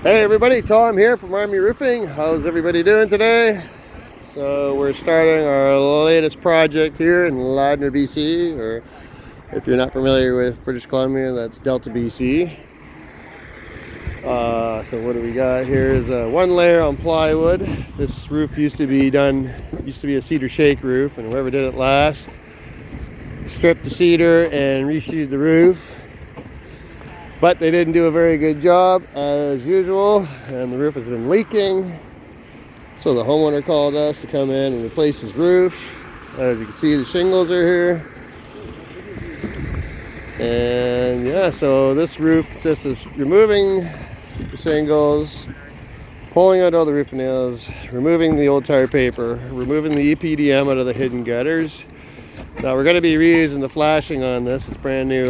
Hey everybody, Tom here from Army Roofing. How's everybody doing today? So we're starting our latest project here in Ladner BC, or if you're not familiar with British Columbia, that's Delta BC. So what do we got here is one layer on plywood. This roof used to be a cedar shake roof, and whoever did it last stripped the cedar and resheeted the roof. But they didn't do a very good job as usual, and the roof has been leaking. So the homeowner called us to come in and replace his roof. As you can see, the shingles are here. And yeah, so this roof consists of removing the shingles, pulling out all the roof nails, removing the old tar paper, removing the EPDM out of the hidden gutters. Now we're going to be reusing the flashing on this. It's brand new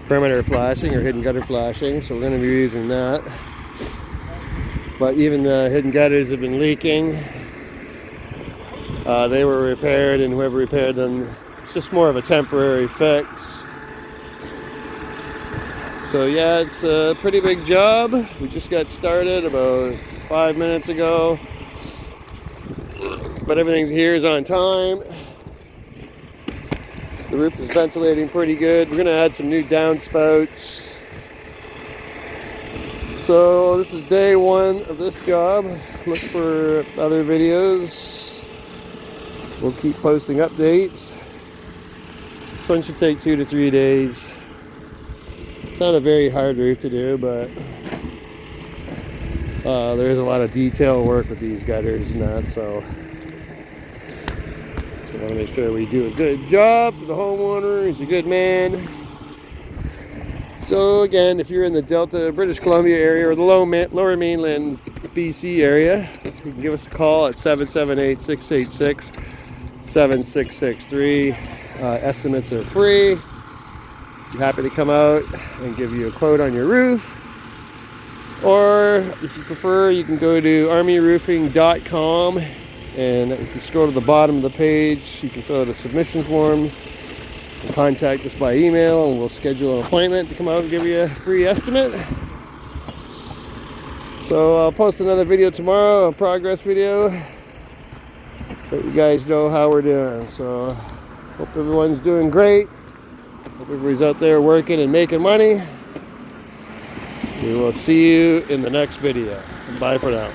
perimeter flashing or hidden gutter flashing, so we're going to be using that. But even the hidden gutters have been leaking. They were repaired, and whoever repaired them, it's just more of a temporary fix. So yeah, it's a pretty big job. We just got started about 5 minutes ago, but everything here is on time. The roof is ventilating pretty good. We're going to add some new downspouts. So this is day one of this job. Look for other videos. We'll keep posting updates. This one should take 2 to 3 days. It's not a very hard roof to do, but there is a lot of detail work with these gutters and that, so I want to make sure we do a good job for the homeowner. He's a good man. So again, if you're in the Delta, British Columbia area, or the lower mainland BC area, you can give us a call at 778-686-7663. Estimates are free. We're happy to come out and give you a quote on your roof. Or if you prefer, you can go to armyroofing.com. And if you scroll to the bottom of the page, you can fill out a submission form and contact us by email, and we'll schedule an appointment to come out and give you a free estimate. So I'll post another video tomorrow, a progress video, let you guys know how we're doing. So hope everyone's doing great. Hope everybody's out there working and making money. We will see you in the next video. Bye for now.